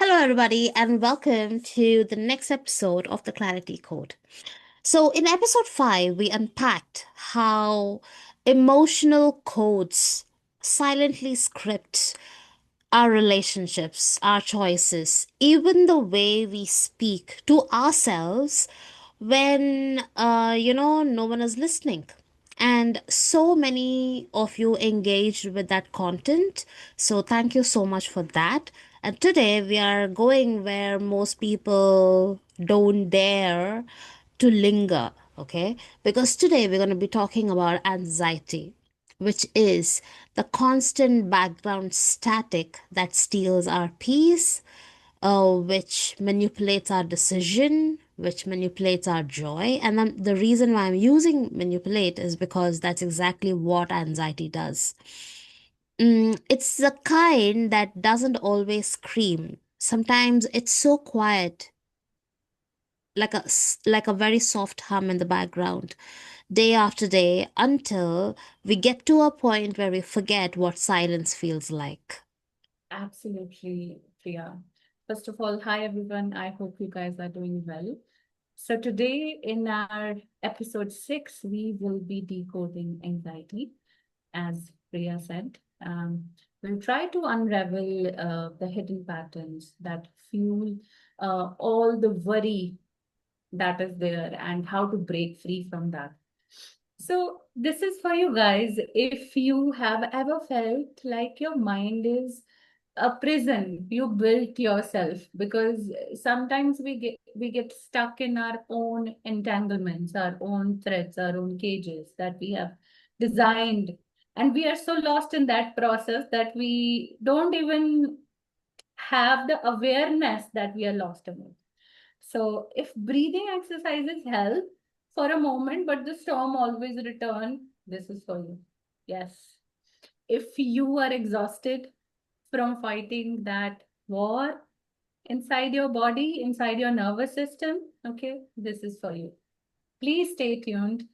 Hello, everybody, and welcome to the next episode of the Clarity Code. So, in episode 5, we unpacked how emotional codes silently script our relationships, our choices, even the way we speak to ourselves when, no one is listening. And so many of you engaged with that content. So, thank you so much for that. And today we are going where most people don't dare to linger, okay? Because today we're going to be talking about anxiety, which is the constant background static that steals our peace, which manipulates our decision, which manipulates our joy. And then the reason why I'm using manipulate is because that's exactly what anxiety does. It's the kind that doesn't always scream. Sometimes it's so quiet, like a very soft hum in the background, day after day, until we get to a point where we forget what silence feels like. Absolutely, Priya. First of all, hi everyone. I hope you guys are doing well. So, today in our episode 6, we will be decoding anxiety, as Priya said. We'll try to unravel the hidden patterns that fuel all the worry that is there and how to break free from that. So, this is for you guys. If you have ever felt like your mind is a prison you built yourself, because sometimes we get stuck in our own entanglements, our own threads, our own cages that we have designed, and we are so lost in that process that we don't even have the awareness that we are lost in it. So if breathing exercises help for a moment, but the storm always return, this is for you. Yes. If you are exhausted from fighting that war inside your body, inside your nervous system, okay, this is for you. Please stay tuned.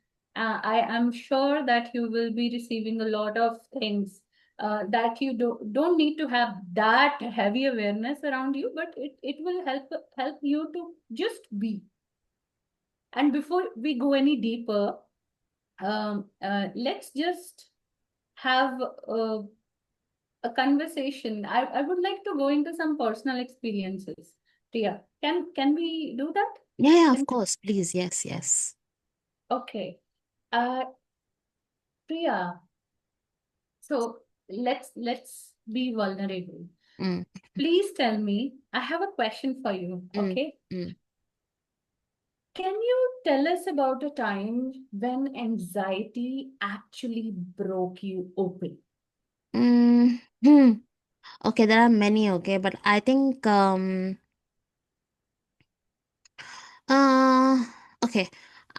I am sure that you will be receiving a lot of things that you don't need to have that heavy awareness around you, but it will help you to just be. And before we go any deeper, let's just have a conversation. I would like to go into some personal experiences. Priya, can we do that? Yeah, yeah, of Can, course, please. Yes, yes. okay. Uh, Priya, so let's be vulnerable. Mm, Please tell me, I have a question for you, mm, okay? mm, Can you tell us about a time when anxiety actually broke you open? mm, hmm. Okay, there are many, okay, but I think Uh, okay.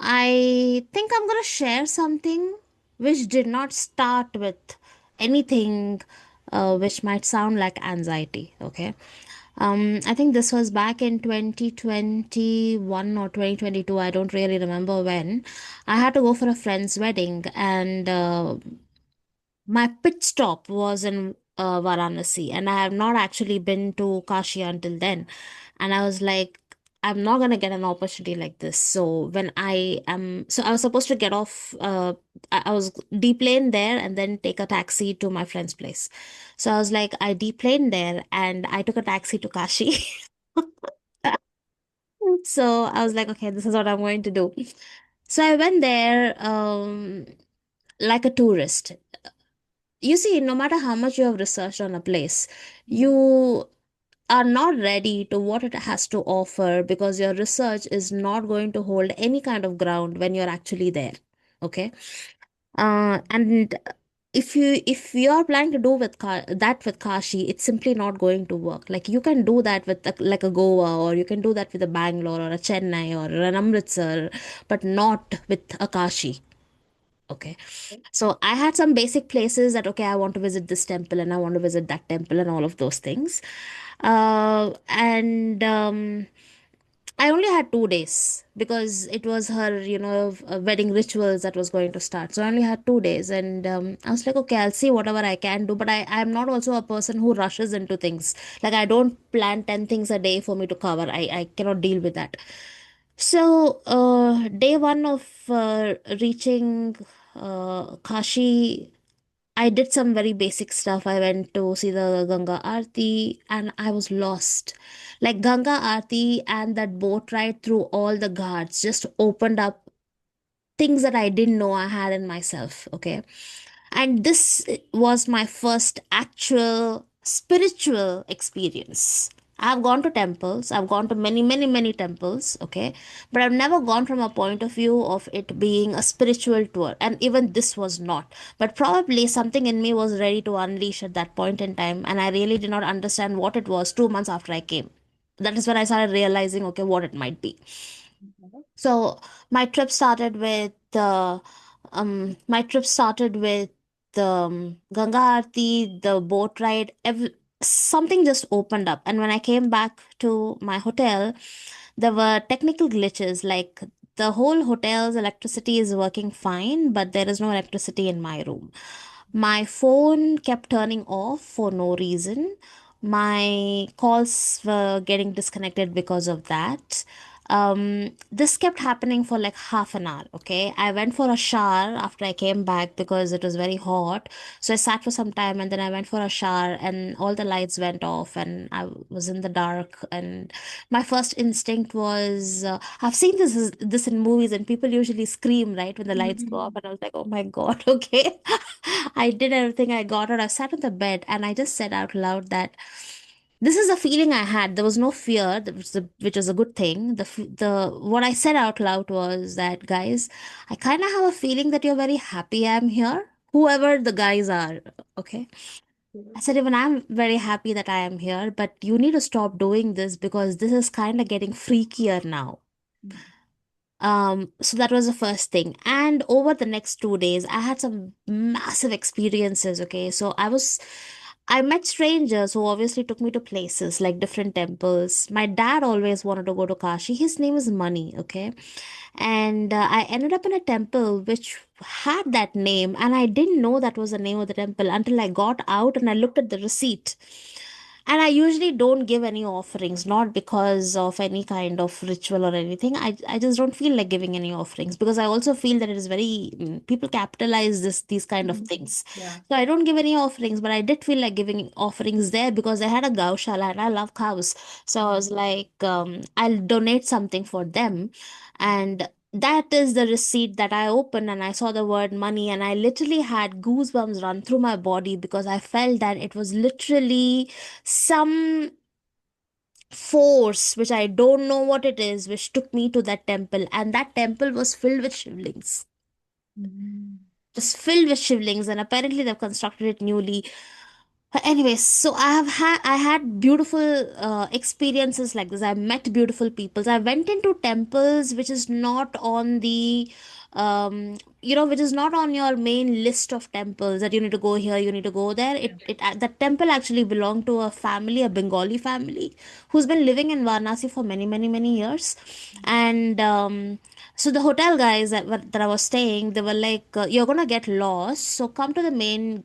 I think I'm gonna share something which did not start with anything which might sound like anxiety. Okay. I think this was back in 2021 or 2022. I don't really remember when. I had to go for a friend's wedding, and my pit stop was in Varanasi, and I have not actually been to Kashi until then. And I was like, I'm not gonna get an opportunity like this. So I was supposed to get off. I was deplaned there and then take a taxi to my friend's place. So I was like, I deplaned there and I took a taxi to Kashi. So I was like, okay, this is what I'm going to do. So I went there, like a tourist. You see, no matter how much you have researched on a place, you are not ready to what it has to offer because your research is not going to hold any kind of ground when you're actually there. Okay. And if you are planning to do that with Kashi, it's simply not going to work. Like you can do that with like a Goa, or you can do that with a Bangalore or a Chennai or an Amritsar, but not with a Kashi. Okay. So I had some basic places that, okay, I want to visit this temple and I want to visit that temple and all of those things. And I only had 2 days because it was her, wedding rituals that was going to start. So I only had 2 days, and I was like, okay, I'll see whatever I can do. But I'm not also a person who rushes into things. Like I don't plan 10 things a day for me to cover. I cannot deal with that. So day one of reaching Kashi, I did some very basic stuff. I went to see the Ganga Aarti and I was lost. Like Ganga Aarti and that boat ride through all the ghats just opened up things that I didn't know I had in myself. Okay. And this was my first actual spiritual experience. I've gone to temples, I've gone to many, many, many temples, okay, but I've never gone from a point of view of it being a spiritual tour, and even this was not. But probably something in me was ready to unleash at that point in time, and I really did not understand what it was 2 months after I came. That is when I started realizing, okay, what it might be. Mhm. So my trip started with the Ganga Aarti, the boat ride. Something just opened up, and when I came back to my hotel, there were technical glitches. Like the whole hotel's electricity is working fine, but there is no electricity in my room. My phone kept turning off for no reason. My calls were getting disconnected because of that. This kept happening for like half an hour. Okay, I went for a shower after I came back because it was very hot. So I sat for some time and then I went for a shower and all the lights went off and I was in the dark. And my first instinct was, I've seen this in movies and people usually scream right when the lights go off, Mhm. and I was like, oh my God, okay. I did everything. I got out. I sat on the bed and I just said out loud that this is a feeling I had. There was no fear, which was a good thing. What I said out loud was that, guys, I kind of have a feeling that you're very happy I'm here, whoever the guys are. Okay. I said, even I'm very happy that I am here, but you need to stop doing this because this is kind of getting freakier now. Mhm. So that was the first thing. And over the next 2 days, I had some massive experiences. Okay. I met strangers who obviously took me to places like different temples. My dad always wanted to go to Kashi. His name is Mani. Okay. And I ended up in a temple which had that name. And I didn't know that was the name of the temple until I got out and I looked at the receipt. And I usually don't give any offerings, not because of any kind of ritual or anything. I just don't feel like giving any offerings because I also feel that it is very people capitalize these kind of Mhm. things. Yeah. So I don't give any offerings, but I did feel like giving offerings there because they had a gaushala and I love cows. So I was Mhm. like, I'll donate something for them. And that is the receipt that I opened and I saw the word money and I literally had goosebumps run through my body because I felt that it was literally some force which I don't know what it is, which took me to that temple, and that temple was filled with shivlings. Mhm. Just filled with shivlings, and apparently they've constructed it newly. But anyways, so I had beautiful experiences like this. I met beautiful people. I went into temples which is not on the which is not on your main list of temples that you need to go here, you need to go there. Yeah. That temple actually belonged to a family, a Bengali family, who's been living in Varanasi for many, many, many years. And so the hotel guys that I was staying, they were like, "You're gonna get lost, so come to the main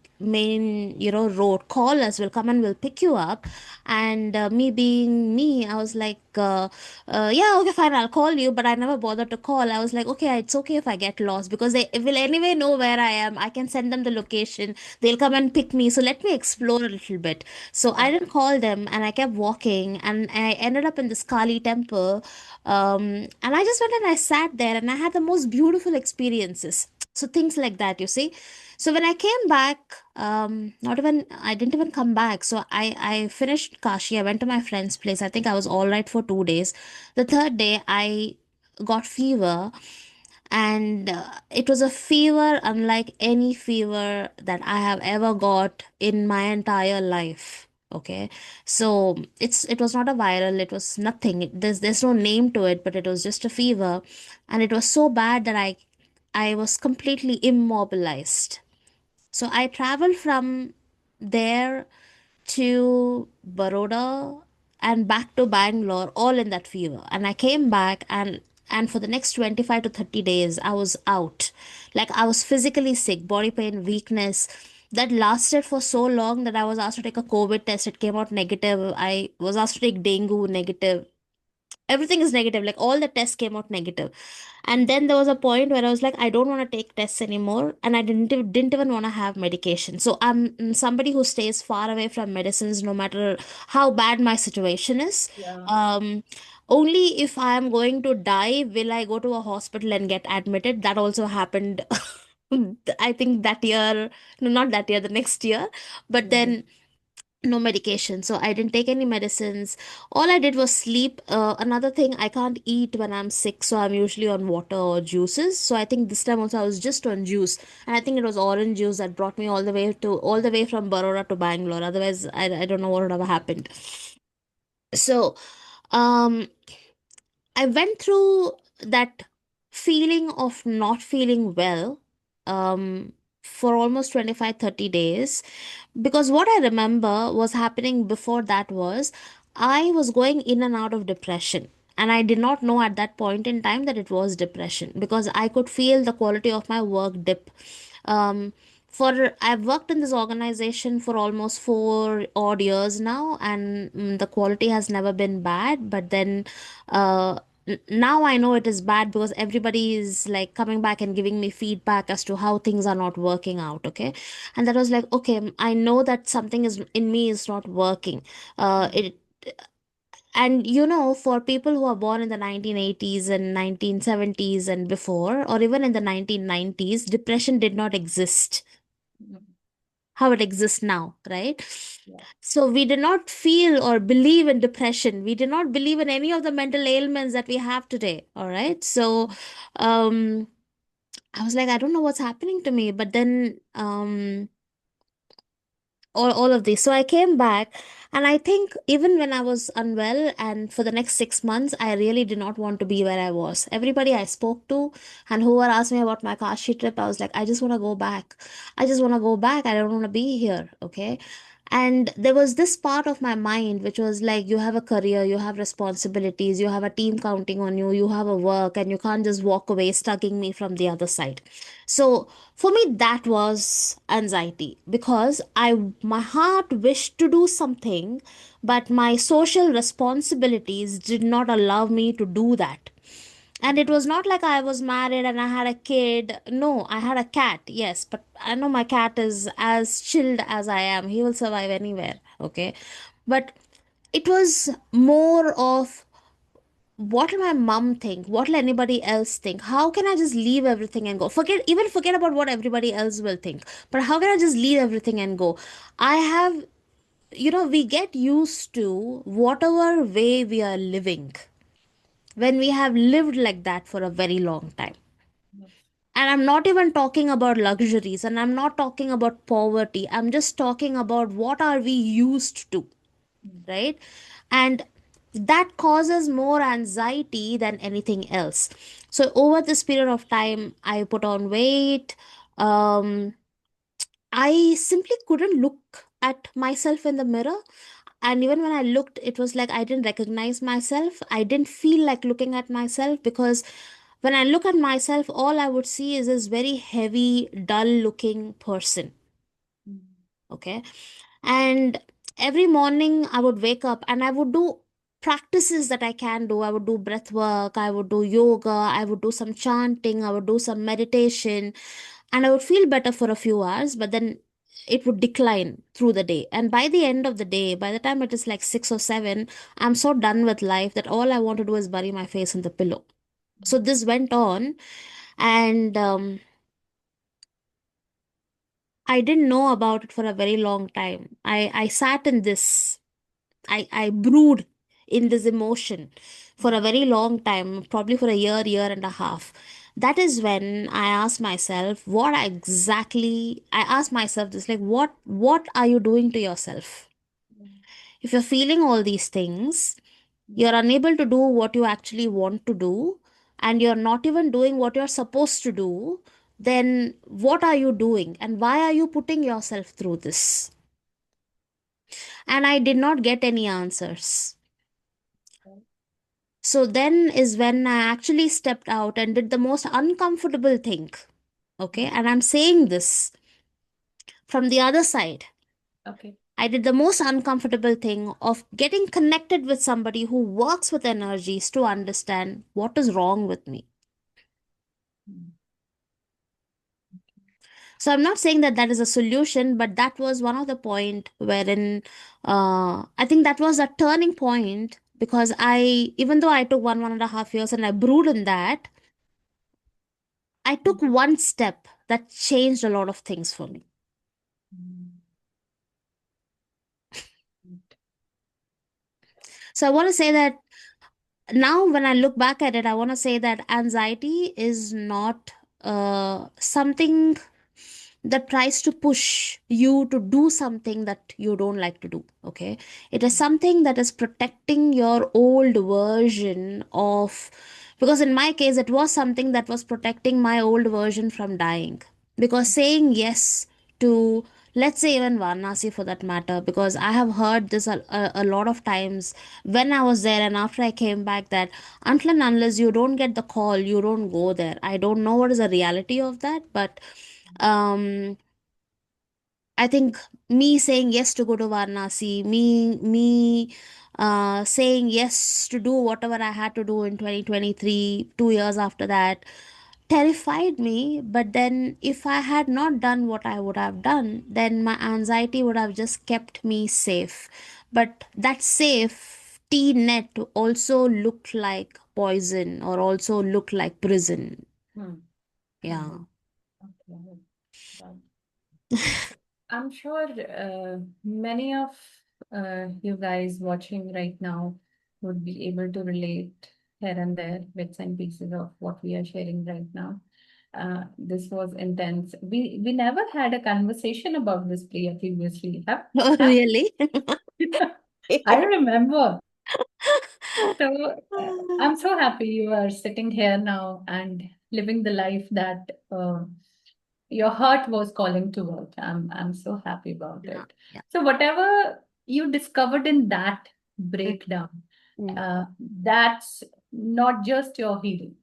road. Call us. We'll come and we'll pick you up." And me being me, I was like, "Yeah, okay, fine. I'll call you." But I never bothered to call. I was like, "Okay, it's okay if I get lost because they will anyway know where I am. I can send them the location. They'll come and pick me. So let me explore a little bit." So I Yeah. didn't call them, and I kept walking, and I ended up in this Kali temple, and I just went and I sat there and I had the most beautiful experiences. So things like that, you see. So when I came back, not even I didn't even come back. So I finished Kashi. I went to my friend's place. I think I was all right for 2 days. The third day I got fever, and it was a fever unlike any fever that I have ever got in my entire life. Okay, so it was not a viral, it was nothing. There's no name to it, but it was just a fever, and it was so bad that I was completely immobilized. So I traveled from there to Baroda, and back to Bangalore, all in that fever. And I came back, and for the next 25 to 30 days I was out. Like, I was physically sick, body pain, weakness, that lasted for so long that I was asked to take a COVID test. It came out negative. I was asked to take dengue, negative. Everything is negative. Like, all the tests came out negative. And then there was a point where I was like, I don't want to take tests anymore, and I didn't even want to have medication. So I'm somebody who stays far away from medicines, no matter how bad my situation is. Yeah. um Only if I am going to die will I go to a hospital and get admitted. That also happened. I think that year, no, not that year, the next year. But Mhm. then no medication, so I didn't take any medicines. All I did was sleep. Another thing, I can't eat when I'm sick, so I'm usually on water or juices. So I think this time also I was just on juice, and I think it was orange juice that brought me all the way from Baroda to Bangalore. Otherwise, I don't know what would have happened. So um I went through that feeling of not feeling well for almost 25 30 days, because what I remember was happening before that was I was going in and out of depression. And I did not know at that point in time that it was depression, because I could feel the quality of my work dip. Um, for I've worked in this organization for almost 4 odd years now, and the quality has never been bad. But then now I know it is bad, because everybody is like coming back and giving me feedback as to how things are not working out. Okay, and that was like, okay, I know that something is in me is not working. It And for people who are born in the 1980s and 1970s and before, or even in the 1990s, depression did not exist Mhm. how it exists now, right? Yeah. So we did not feel or believe in depression. We did not believe in any of the mental ailments that we have today. All right. So um I was like, I don't know what's happening to me. But then all of these. So I came back, and I think even when I was unwell and for the next 6 months, I really did not want to be where I was. Everybody I spoke to and whoever asked me about my Kashi trip, I was like, I just want to go back. I just want to go back. I don't want to be here. Okay. And there was this part of my mind which was like, you have a career, you have responsibilities, you have a team counting on you, you have a work, and you can't just walk away, stugging me from the other side. So for me, that was anxiety, because my heart wished to do something, but my social responsibilities did not allow me to do that. And it was not like I was married and I had a kid. No, I had a cat, yes, but I know my cat is as chilled as I am. He will survive anywhere, okay? But it was more of, what will my mom think? What will anybody else think? How can I just leave everything and go? Forget about what everybody else will think. But how can I just leave everything and go? I have, we get used to whatever way we are living when we have lived like that for a very long time. Yes. And I'm not even talking about luxuries, and I'm not talking about poverty. I'm just talking about what are we used to, Mm. right? And that causes more anxiety than anything else. So over this period of time, I put on weight. um I simply couldn't look at myself in the mirror. And even when I looked, it was like I didn't recognize myself. I didn't feel like looking at myself, because when I look at myself, all I would see is this very heavy, dull looking person. Mm. Okay. And every morning I would wake up and I would do practices that I can do. I would do breath work, I would do yoga, I would do some chanting, I would do some meditation, and I would feel better for a few hours, but then it would decline through the day. And by the end of the day, by the time it is like 6 or 7, I'm so done with life that all I want to do is bury my face in the pillow. So this went on, and I didn't know about it for a very long time. I sat in this. I brewed in this emotion for a Mm. very long time, probably for a year, year and a half. That is when I asked myself, I asked myself this, like, what are you doing to yourself? Mm. If you're feeling all these things, Mm. you're unable to do what you actually want to do, and you're not even doing what you're supposed to do, then what are you doing? And why are you putting yourself through this? And I did not get any answers. So then is when I actually stepped out and did the most uncomfortable thing. Okay. Mm. And I'm saying this from the other side. Okay. I did the most uncomfortable thing of getting connected with somebody who works with energies to understand what is wrong with me. Mm. So I'm not saying that that is a solution, but that was one of the point wherein I think that was a turning point because even though I took 1.5 years and I brewed in that, I took Mhm. one step that changed a lot of things for me. Mm. So I want to say that now when I look back at it, I want to say that anxiety is not something that tries to push you to do something that you don't like to do. Okay, it is something that is protecting your old version of, because in my case it was something that was protecting my old version from dying, because saying yes to, let's say, even Varanasi for that matter, because I have heard this a lot of times when I was there and after I came back, that until and unless you don't get the call, you don't go there. I don't know what is the reality of that, but um I think me saying yes to go to Varanasi, me saying yes to do whatever I had to do in 2023, 2 years after that, terrified me. But then, if I had not done what I would have done, then my anxiety would have just kept me safe. But that safety net also looked like poison or also looked like prison. Mm. Yeah. Mm. Okay. Got I'm sure many of you guys watching right now would be able to relate here and there, bits and pieces of what we are sharing right now. This was intense. We never had a conversation about this Priya previously. Oh, Have really? I remember. So I'm so happy you are sitting here now and living the life that your heart was calling toward. I'm so happy about Yeah, it. yeah. So whatever you discovered in that Mm, breakdown, mm, that's not just your healing.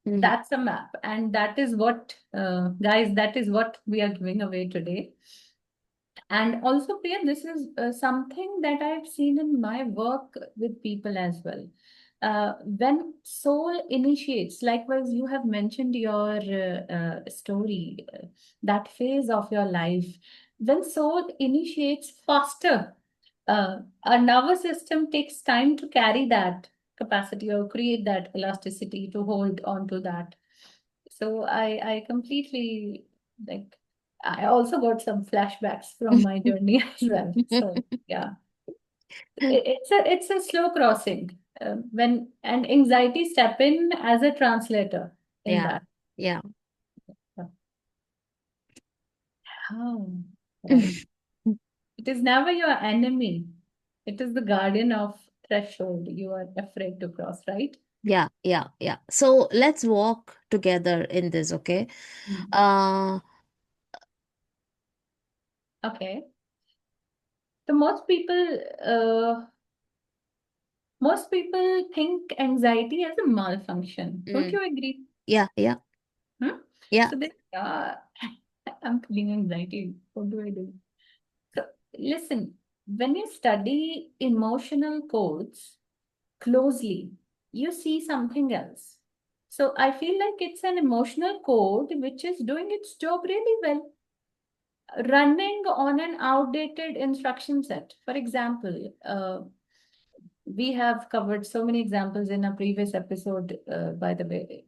mm. That's a map, and that is what, guys, that is what we are giving away today. And also, Priya, this is something that I've seen in my work with people as well. When soul initiates, likewise, you have mentioned your story, that phase of your life. When soul initiates faster, our nervous system takes time to carry that capacity or create that elasticity to hold on to that. So I completely like I also got some flashbacks from my journey as well. So yeah, it's a slow crossing when and anxiety step in as a translator in Yeah, that. yeah. Oh, right. It is never your enemy. It is the guardian of threshold you are afraid to cross, right? Yeah, yeah, yeah. So let's walk together in this, okay? Mm. Uh, Okay. So most people think anxiety as a malfunction. Don't mm, you agree? yeah, yeah, Hmm? yeah. So they, I'm feeling anxiety. What do I do? So listen, when you study emotional codes closely, you see something else. So I feel like it's an emotional code which is doing its job really well, running on an outdated instruction set. For example, we have covered so many examples in a previous episode, by the way,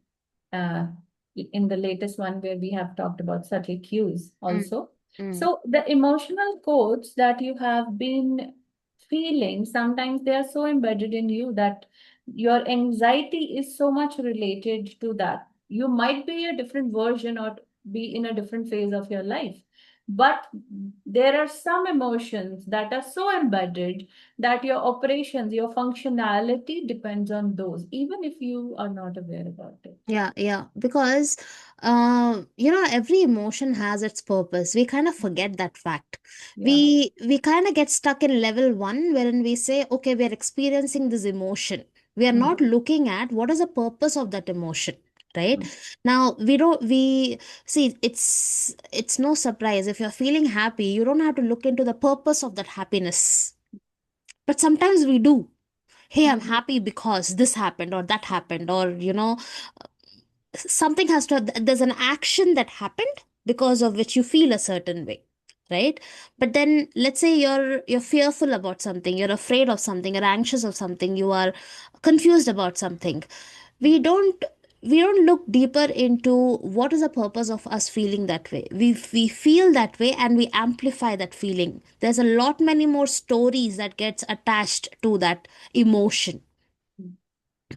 uh, in the latest one where we have talked about subtle cues Mm, also. mm. So the emotional codes that you have been feeling, sometimes they are so embedded in you that your anxiety is so much related to that. You might be a different version or be in a different phase of your life. But there are some emotions that are so embedded that your operations, your functionality depends on those, even if you are not aware about it. Yeah, yeah. Because, every emotion has its purpose. We kind of forget that fact. Yeah. We kind of get stuck in level one, wherein we say, okay, we are experiencing this emotion. We are Mm, not looking at what is the purpose of that emotion, right? mm, Now we see, it's no surprise if you're feeling happy, you don't have to look into the purpose of that happiness. But sometimes we do. Hey, I'm happy because this happened or that happened, or something has to, there's an action that happened because of which you feel a certain way, right? But then let's say you're fearful about something, you're afraid of something, you're anxious of something, you are confused about something. We don't we don't look deeper into what is the purpose of us feeling that way. We feel that way and we amplify that feeling. There's a lot many more stories that gets attached to that emotion. mm,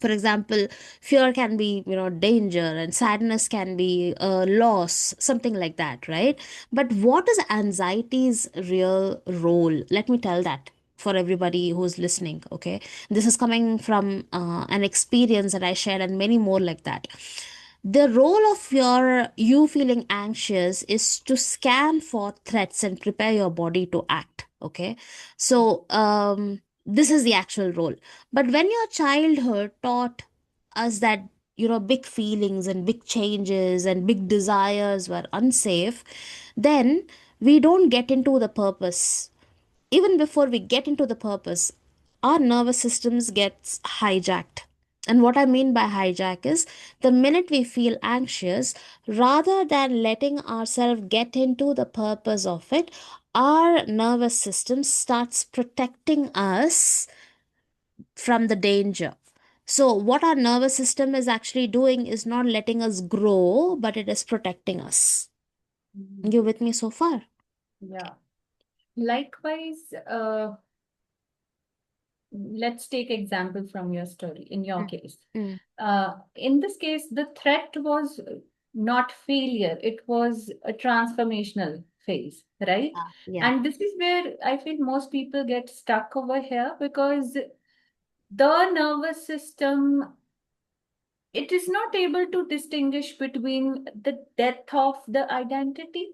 For example, fear can be, danger, and sadness can be loss, something like that, right? But what is anxiety's real role? Let me tell that for everybody who's listening, okay? This is coming from an experience that I shared, and many more like that. The role of you feeling anxious is to scan for threats and prepare your body to act, okay? So this is the actual role. But when your childhood taught us that, big feelings and big changes and big desires were unsafe, then we don't get into the purpose. Even before we get into the purpose, our nervous systems gets hijacked. And what I mean by hijack is, the minute we feel anxious, rather than letting ourselves get into the purpose of it, our nervous system starts protecting us from the danger. So, what our nervous system is actually doing is not letting us grow, but it is protecting us. mm. You with me so far? Yeah. Likewise, let's take example from your story, in your Mm, case. mm, In this case, the threat was not failure, it was a transformational phase, right? yeah, yeah. And this is where I feel most people get stuck over here, because the nervous system, it is not able to distinguish between the death of the identity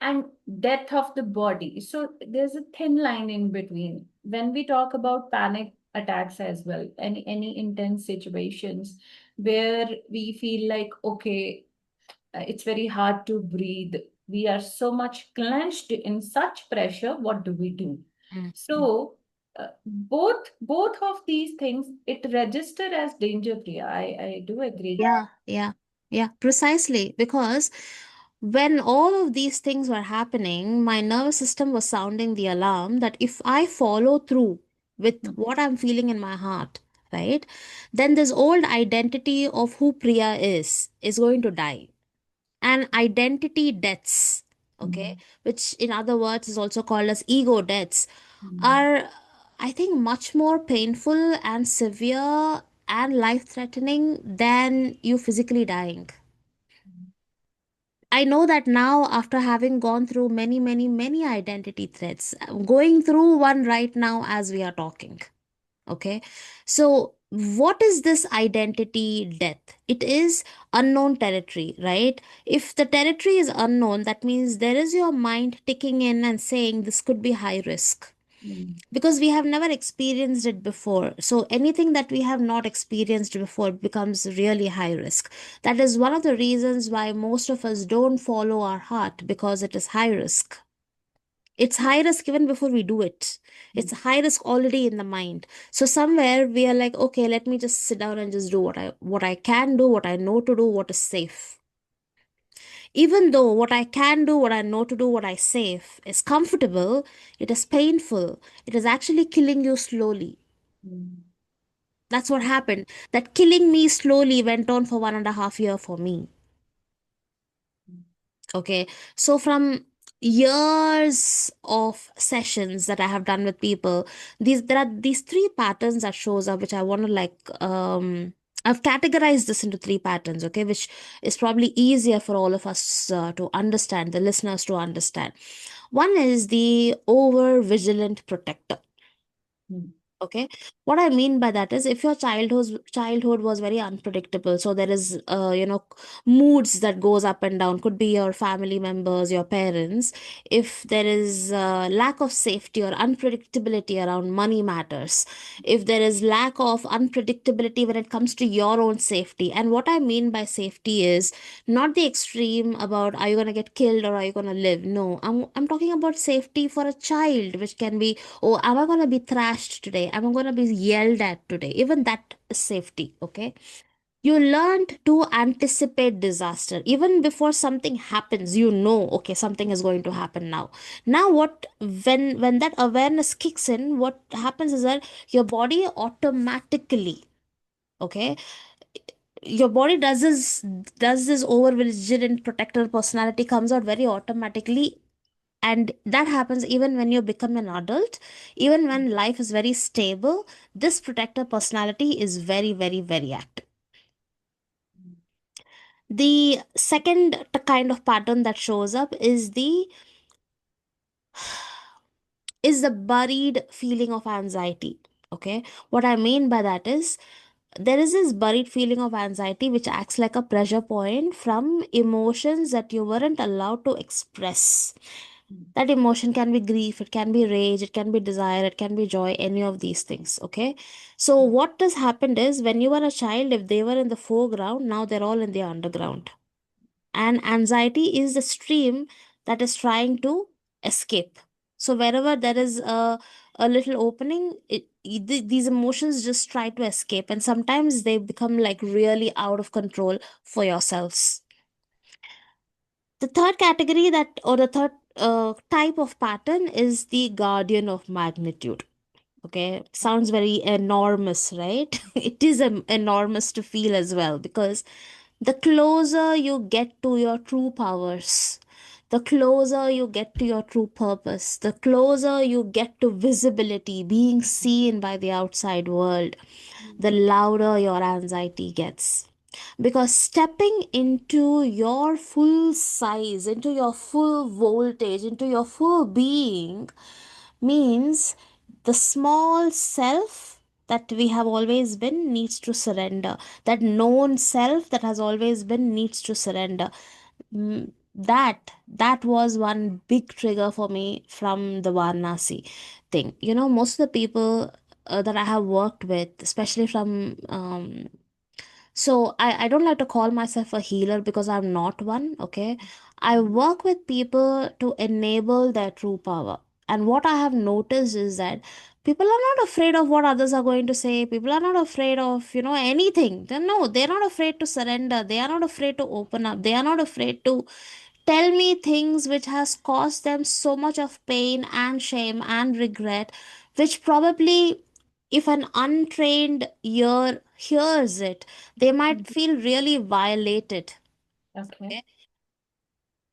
and death of the body. So there's a thin line in between. When we talk about panic attacks as well, any intense situations where we feel like, okay, it's very hard to breathe. We are so much clenched in such pressure. What do we do? Mm, mm. So both of these things, it register as danger, Priya. I do agree. Yeah, yeah, yeah, precisely. Because when all of these things were happening, my nervous system was sounding the alarm that if I follow through with Mm, what I'm feeling in my heart, right, then this old identity of who Priya is going to die. And identity deaths, okay, mm, which in other words is also called as ego deaths, mm, are, I think, much more painful and severe and life threatening than you physically dying. mm, I know that now, after having gone through many, many, many identity threats, I'm going through one right now as we are talking. Okay. So, what is this identity death? It is unknown territory, right? If the territory is unknown, that means there is your mind ticking in and saying this could be high risk, mm, because we have never experienced it before. So anything that we have not experienced before becomes really high risk. That is one of the reasons why most of us don't follow our heart, because it is high risk. It's high risk even before we do it. mm, It's high risk already in the mind. So somewhere we are like, okay, let me just sit down and just do what I can do, what I know to do, what is safe. Even though what I can do, what I know to do, what I safe is comfortable, it is painful. It is actually killing you slowly. mm, That's what happened. That killing me slowly went on for 1.5 years for me. mm, Okay. So from years of sessions that I have done with people, there are these three patterns that shows up, which I want to I've categorized this into three patterns, okay, which is probably easier for all of us to understand, the listeners to understand. One is the over vigilant protector. mm. Okay, what I mean by that is if your childhood was very unpredictable, so there is moods that goes up and down, could be your family members, your parents. If there is lack of safety or unpredictability around money matters, if there is lack of unpredictability when it comes to your own safety, and what I mean by safety is not the extreme about are you going to get killed or are you going to live. No, I'm talking about safety for a child, which can be, oh, am I going to be thrashed today? Am I going to be yelled at today? Even that is safety, okay? You learned to anticipate disaster. Even before something happens, you know, okay, something is going to happen now. Now, when that awareness kicks in, what happens is that your body automatically, okay, your body does this over vigilant protector personality comes out very automatically, and that happens even when you become an adult, even when life is very stable. This protector personality is very, very, very active. The second kind of pattern that shows up is the buried feeling of anxiety. Okay, what I mean by that is there is this buried feeling of anxiety which acts like a pressure point from emotions that you weren't allowed to express. That emotion can be grief, it can be rage, it can be desire, it can be joy, any of these things. Okay, so what has happened is when you were a child, if they were in the foreground, now they're all in the underground. And anxiety is the stream that is trying to escape. So wherever there is a little opening, these emotions just try to escape, and sometimes they become like really out of control for yourselves. The third category that, or the third type of pattern is the guardian of magnitude. Okay, sounds very enormous, right? It is enormous to feel as well, because the closer you get to your true powers, the closer you get to your true purpose, the closer you get to visibility, being seen by the outside world, the louder your anxiety gets. Because stepping into your full size, into your full voltage, into your full being means the small self that we have always been needs to surrender. That known self that has always been needs to surrender. That was one big trigger for me from the Varanasi thing. Most of the people that I have worked with, especially from so I don't like to call myself a healer because I'm not one, okay? I work with people to enable their true power. And what I have noticed is that people are not afraid of what others are going to say. People are not afraid of, anything. No, they're not afraid to surrender. They are not afraid to open up. They are not afraid to tell me things which has caused them so much of pain and shame and regret, which probably if an untrained ear hears it, they might feel really violated. Okay. Okay,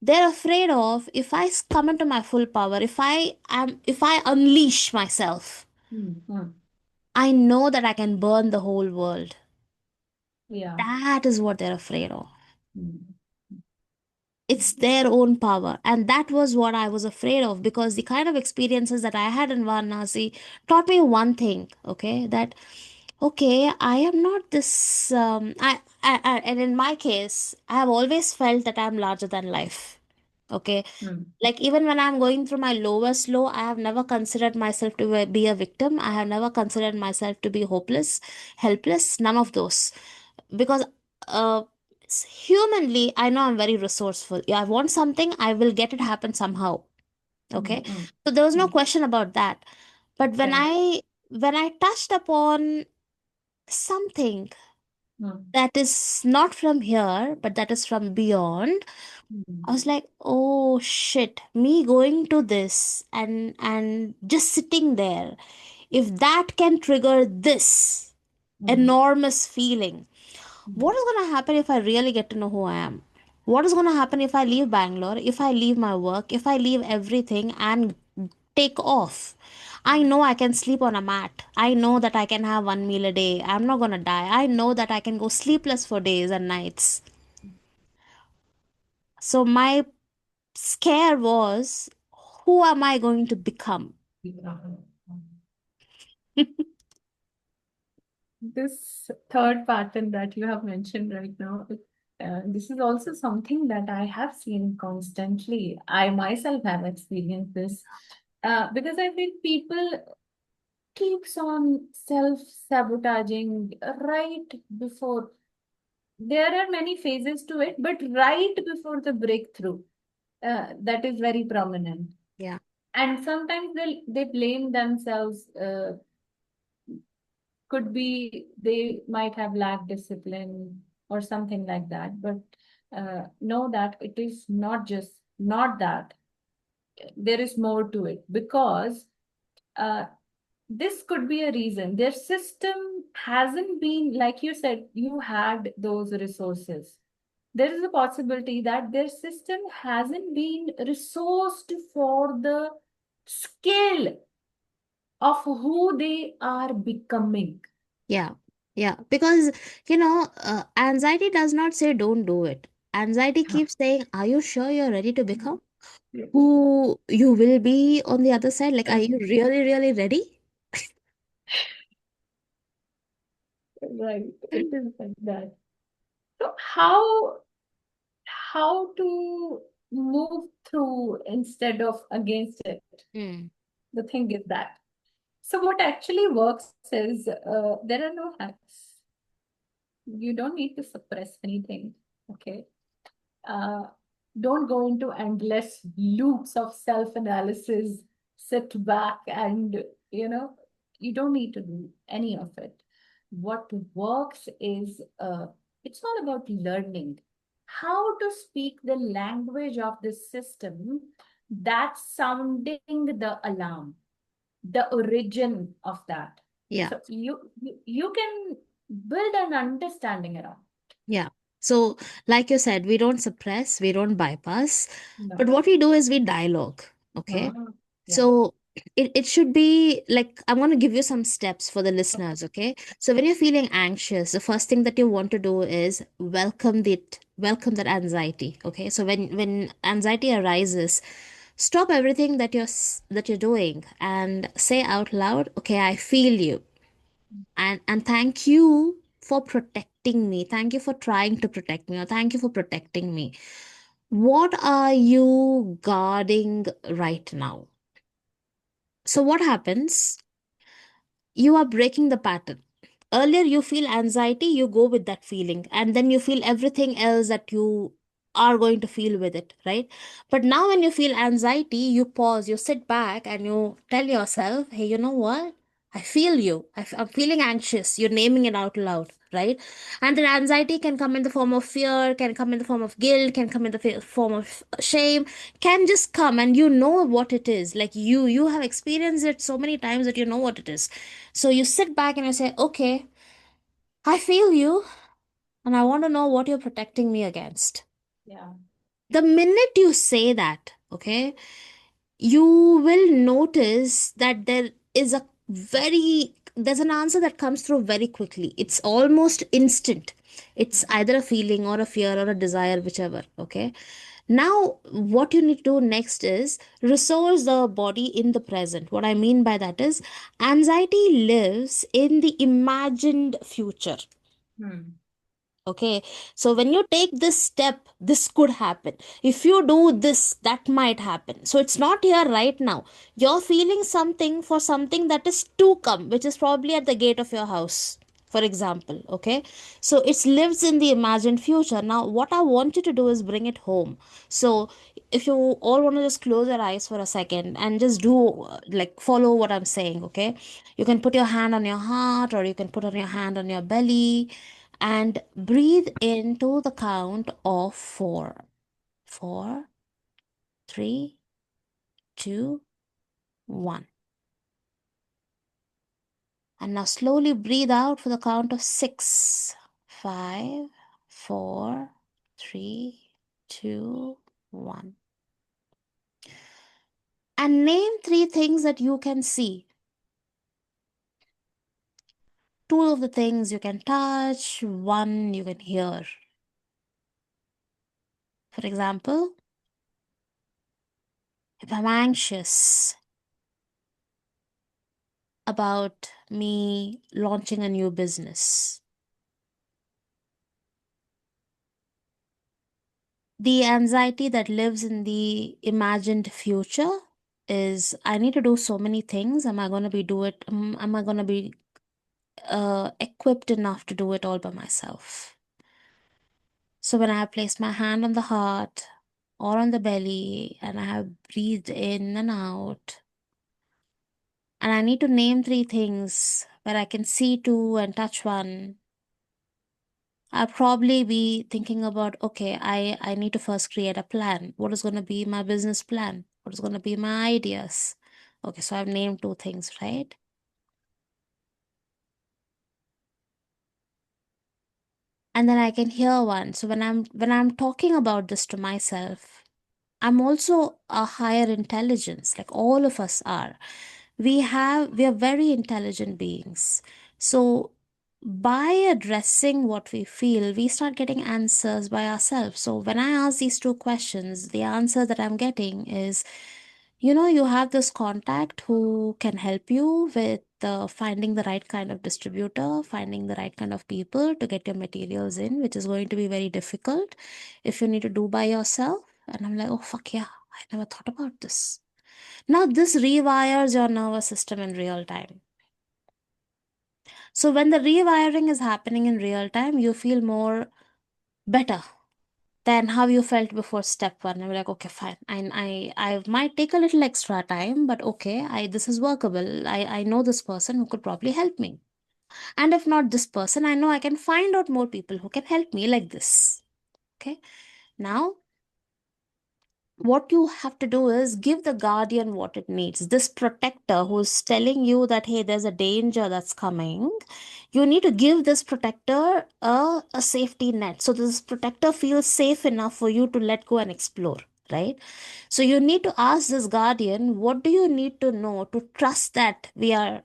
they're afraid of, if I come into my full power, if I unleash myself, Mm-hmm. I know that I can burn the whole world. Yeah. That is what they're afraid of. Mm. It's their own power, and that was what I was afraid of, because the kind of experiences that I had in Varanasi taught me one thing. Okay, that okay, I am not this and in my case I have always felt that I'm larger than life. Okay, Mm. like even when I'm going through my lowest low, I have never considered myself to be a victim. I have never considered myself to be hopeless, helpless, none of those. Because uh humanly, I know I'm very resourceful. Yeah, I want something, I will get it happen somehow. Mm. Okay, Mm. so there was no Mm. question about that. But when Okay. I touched upon something Mm. that is not from here but that is from beyond, I Mm. was like, oh shit, me going to this and just sitting there, if that can trigger this Mm. enormous feeling, Mm. what is going to happen if I really get to know who I am? What is going to happen if I leave Bangalore, if I leave my work, if I leave everything and take off? I know I can sleep on a mat. I know that I can have one meal a day. I'm not going to die. I know that I can go sleepless for days and nights. So my scare was, who am I going to become? Yeah. this third pattern that you have mentioned right now, this is also something that I have seen constantly. I myself have experienced this because I think people keeps on self-sabotaging right before. There are many phases to it, but right before the breakthrough, that is very prominent. Yeah. And sometimes they blame themselves. Could be they might have lacked discipline or something like that. But know that it is not that. There is more to it because uh, this could be a reason. Their system hasn't been, like you said, you had those resources. There is a possibility that their system hasn't been resourced for the scale of who they are becoming. Yeah. Yeah. Because, anxiety does not say don't do it. Anxiety Huh. keeps saying, are you sure you're ready to become Yes. who you will be on the other side? Like, are you really, really ready? Right. It is like that. So how to move through instead of against it? Hmm. The thing is that. So what actually works is there are no hacks. You don't need to suppress anything. Okay. uh, don't go into endless loops of self-analysis. Sit back and, you know, you don't need to do any of it. What works is it's all about learning how to speak the language of the system that's sounding the alarm, the origin of that. Yeah. So you can build an understanding around. Yeah. So, like you said, we don't suppress, we don't bypass, but No. what we do is we dialogue. Okay. Ah, yeah. So, it should be like, I'm going to give you some steps for the listeners. Okay. So, when you're feeling anxious, the first thing that you want to do is welcome that anxiety. Okay. So, when anxiety arises, stop everything that you're doing and say out loud, okay, I feel you, and thank you for protecting me, thank you for trying to protect me, or thank you for protecting me. What are you guarding right now? So what happens? You are breaking the pattern. Earlier you feel anxiety, you go with that feeling, and then you feel everything else that you are going to feel with it, right? But now when you feel anxiety, you pause, you sit back, and you tell yourself, hey, you know what, I feel you. I'm feeling anxious. You're naming it out loud, right? And the anxiety can come in the form of fear, can come in the form of guilt, can come in the form of shame, can just come, and you know what it is. Like you have experienced it so many times that you know what it is. So you sit back and you say, okay, I feel you, and I want to know what you're protecting me against. Yeah. The minute you say that, okay, you will notice that there's an answer that comes through very quickly. It's almost instant. It's either a feeling or a fear or a desire, whichever. Okay. Now, what you need to do next is resource the body in the present. What I mean by that is anxiety lives in the imagined future. Hmm. Okay, so when you take this step, this could happen. If you do this, that might happen. So it's not here right now. You're feeling something for something that is to come, which is probably at the gate of your house, for example. Okay, so it lives in the imagined future. Now, what I want you to do is bring it home. So if you all want to just close your eyes for a second and just do like follow what I'm saying, okay? You can put your hand on your heart, or you can put on your hand on your belly and breathe into the count of four. Four, three, two, one. And now slowly breathe out for the count of six. Five, four, three, two, one. And name three things that you can see. Two of the things you can touch, one you can hear. For example, if I'm anxious, about me launching a new business. The anxiety that lives in the imagined future is I need to do so many things. Am I going to be do it? Am I going to be equipped enough to do it all by myself? So when I have placed my hand on the heart or on the belly and I have breathed in and out, and I need to name three things where I can see two and touch one, I'll probably be thinking about, okay, I need to first create a plan. What is going to be my business plan? What is going to be my ideas? Okay, so I've named two things, right? And then I can hear one. So when I'm talking about this to myself, I'm also a higher intelligence, like all of us are. We are very intelligent beings. So by addressing what we feel, we start getting answers by ourselves. So when I ask these two questions, the answer that I'm getting is, you have this contact who can help you with finding the right kind of distributor, finding the right kind of people to get your materials in, which is going to be very difficult if you need to do by yourself. And I'm like, oh, fuck yeah, I never thought about this. Now, this rewires your nervous system in real time. So, when the rewiring is happening in real time, you feel more better than how you felt before step one. I'm like, okay, fine. I might take a little extra time, but okay, this is workable. I know this person who could probably help me. And if not this person, I know I can find out more people who can help me like this. Okay. Now, what you have to do is give the guardian what it needs. This protector who's telling you that, hey, there's a danger that's coming, you need to give this protector a safety net. So this protector feels safe enough for you to let go and explore, right? So you need to ask this guardian, what do you need to know to trust that we are,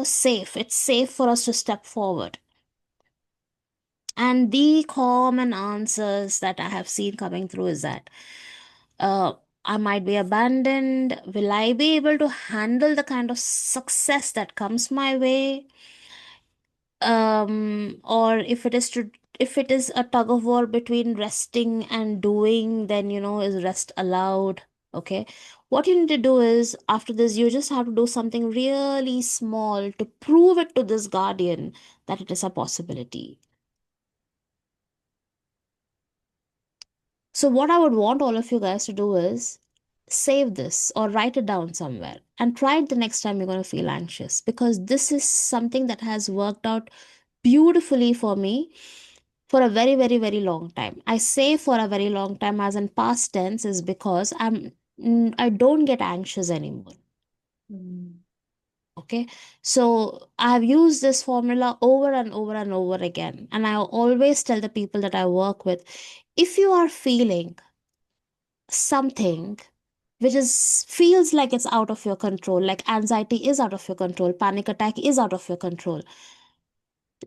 safe? It's safe for us to step forward. And the common answers that I have seen coming through is that uh, I might be abandoned. Will I be able to handle the kind of success that comes my way? Or if it is a tug of war between resting and doing, then is rest allowed? Okay. What you need to do is after this, you just have to do something really small to prove it to this guardian that it is a possibility. So, what I would want all of you guys to do is save this or write it down somewhere and try it the next time you're going to feel anxious, because this is something that has worked out beautifully for me for a very, very, very long time. I say for a very long time, as in past tense, is because I don't get anxious anymore. Mm. Okay. So I've used this formula over and over and over again. And I always tell the people that I work with, if you are feeling something which is feels like it's out of your control, like anxiety is out of your control, panic attack is out of your control,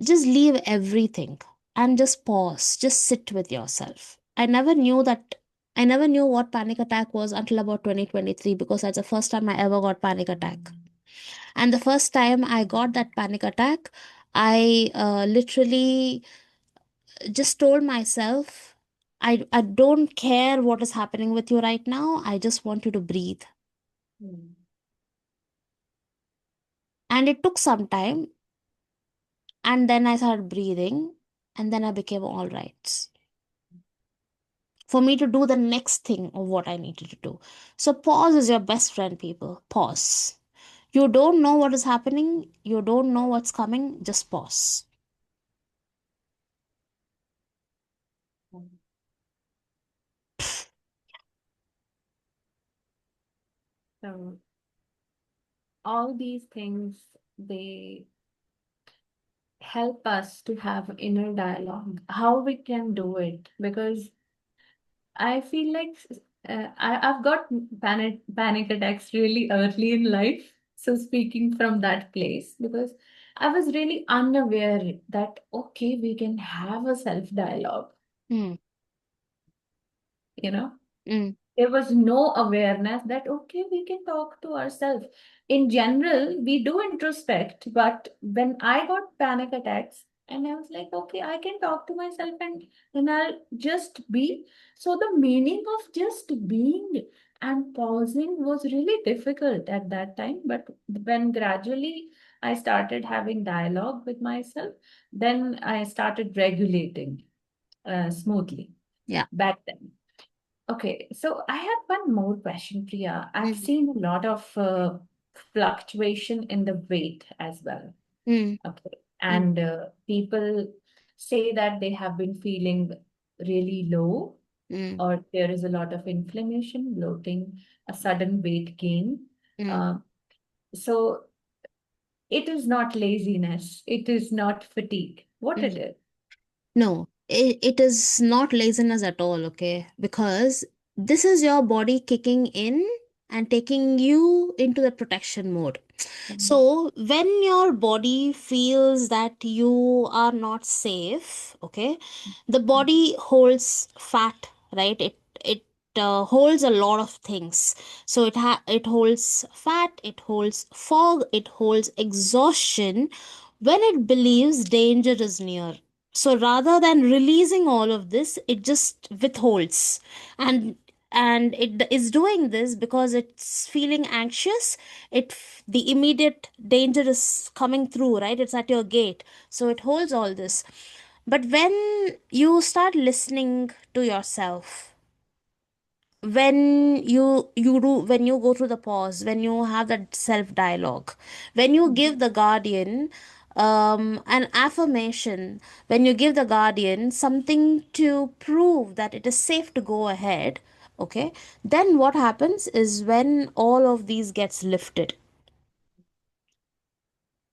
just leave everything and just pause, just sit with yourself. I never knew what panic attack was until about 2023, because that's the first time I ever got panic attack. And the first time I got that panic attack, I literally just told myself, I don't care what is happening with you right now. I just want you to breathe. Mm. And it took some time. And then I started breathing. And then I became all right. For me to do the next thing of what I needed to do. So pause is your best friend, people. Pause. You don't know what is happening. You don't know what's coming. Just pause. So all these things, they help us to have inner dialogue. How we can do it? Because I feel like I've got panic attacks really early in life. So speaking from that place, because I was really unaware that okay, we can have a self dialogue, Mm, you know. mm, There was no awareness that, okay, we can talk to ourselves. In general, we do introspect, but when I got panic attacks, and I was like, okay, I can talk to myself and then I'll just be. So the meaning of just being and pausing was really difficult at that time. But when gradually I started having dialogue with myself, then I started regulating smoothly Yeah. back then. Okay, so I have one more question, Priya. I've Mm, seen a lot of fluctuation in the weight as well. mm, Okay, mm, and people say that they have been feeling really low, mm, or there is a lot of inflammation, bloating, a sudden weight gain. mm, Uh, so it is not laziness, it is not fatigue. What it mm. is? No, it is not laziness at all, okay? Because this is your body kicking in and taking you into the protection mode. Mm, So, when your body feels that you are not safe, okay, the body holds fat, right? It holds a lot of things. So it holds fat, it holds fog, it holds exhaustion when it believes danger is near. So rather than releasing all of this, it just withholds, and it is doing this because it's feeling anxious. The immediate danger is coming through, right? It's at your gate, so it holds all this. But when you start listening to yourself, when you go through the pause, when you have that self dialogue, when you mm, give the guardian an affirmation, when you give the guardian something to prove that it is safe to go ahead, okay, then what happens is when all of these gets lifted,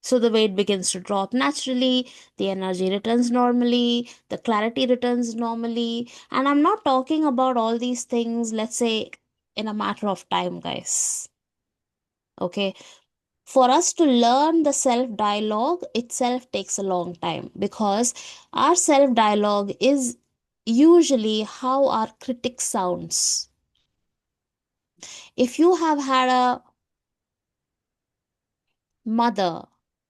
so the weight begins to drop naturally, the energy returns normally, the clarity returns normally. And I'm not talking about all these things, let's say, in a matter of time, guys. Okay. For us to learn the self dialogue itself takes a long time, because our self dialogue is usually how our critic sounds. If you have had a mother,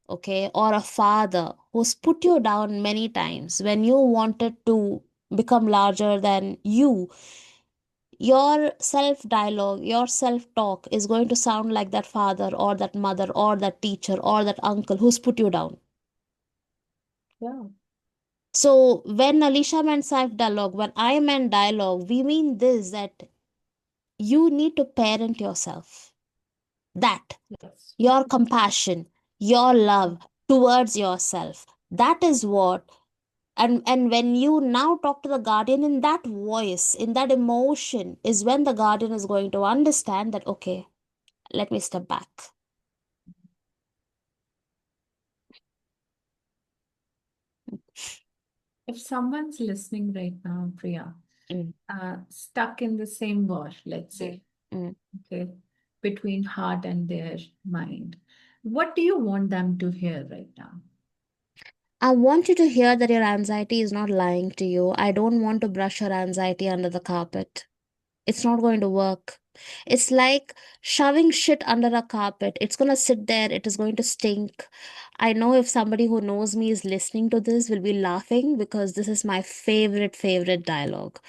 okay, or a father who's put you down many times when you wanted to become larger than you, your self dialogue, your self talk is going to sound like that father or that mother or that teacher or that uncle who's put you down. yeah, So when Alicia meant self dialogue, when I meant dialogue, we mean this, that you need to parent yourself. That yes. your compassion, your love towards yourself. That is what. And when you now talk to the guardian in that voice, in that emotion, is when the guardian is going to understand that, okay, let me step back. If someone's listening right now, Priya, Mm, stuck in the same war, let's mm, say, mm. okay, between heart and their mind, what do you want them to hear right now? I want you to hear that your anxiety is not lying to you. I don't want to brush your anxiety under the carpet. It's not going to work. It's like shoving shit under a carpet. It's going to sit there. It is going to stink. I know if somebody who knows me is listening to this will be laughing, because this is my favorite dialogue.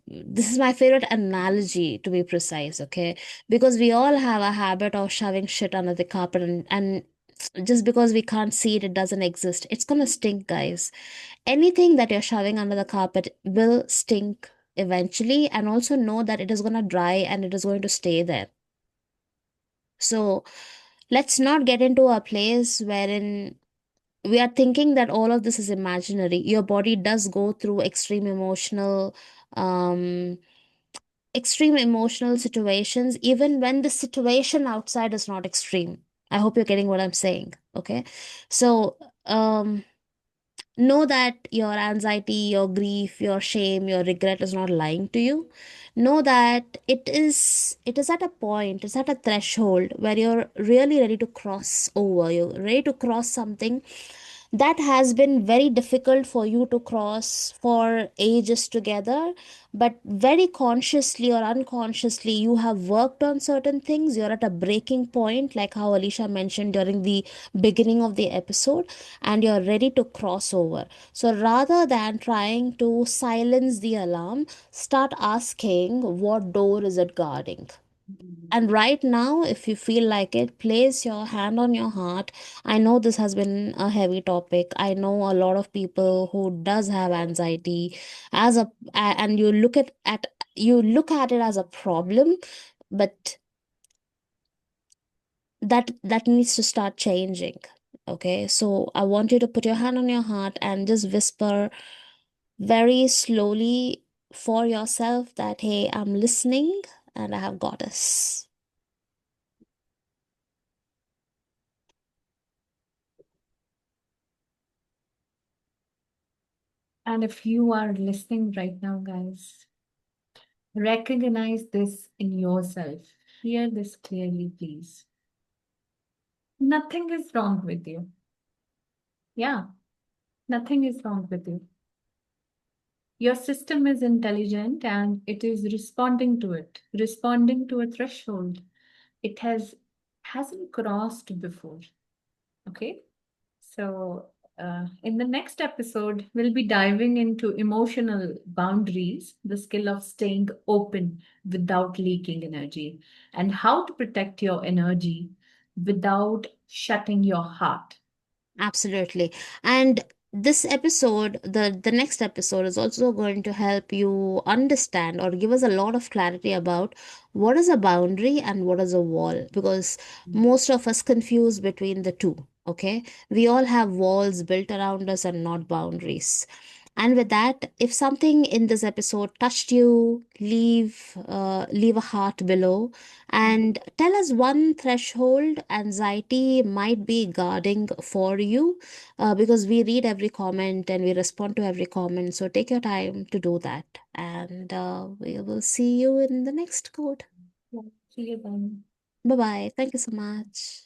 This is my favorite analogy, to be precise, okay? Because we all have a habit of shoving shit under the carpet, and just because we can't see it, it doesn't exist. It's going to stink, guys. Anything that you're shoving under the carpet will stink eventually, and also know that it is going to dry and it is going to stay there. So let's not get into a place wherein we are thinking that all of this is imaginary. Your body does go through um extreme emotional situations, even when the situation outside is not extreme. I hope you're getting what I'm saying, okay? So know that your anxiety, your grief, your shame, your regret is not lying to you. Know that it is at a point, it's at a threshold where you're really ready to cross over, you're ready to cross something that has been very difficult for you to cross for ages together, but very consciously or unconsciously you have worked on certain things. You're at a breaking point, like how Alicia mentioned during the beginning of the episode, and you're ready to cross over. So rather than trying to silence the alarm, start asking, what door is it guarding? Mhm. And right now, if you feel like it, place your hand on your heart. I know this has been a heavy topic. I know a lot of people who does have anxiety as and you look at it as a problem, but that needs to start changing. Okay, so I want you to put your hand on your heart and just whisper very slowly for yourself that, hey, I'm listening and I have got this. And if you are listening right now, guys, recognize this in yourself. Hear this clearly, please. Nothing is wrong with you. Yeah, nothing is wrong with you. Your system is intelligent and it is responding to a threshold it hasn't crossed before. Okay. So, in the next episode, we'll be diving into emotional boundaries, the skill of staying open without leaking energy, and how to protect your energy without shutting your heart. Absolutely. And this episode, the next episode is also going to help you understand or give us a lot of clarity about what is a boundary and what is a wall, because most of us confuse between the two. Okay, we all have walls built around us and not boundaries. And with that, if something in this episode touched you, leave a heart below and tell us one threshold anxiety might be guarding for you, because we read every comment and we respond to every comment. So take your time to do that. And we will see you in the next code. Yeah, see you then. Bye bye. Thank you so much.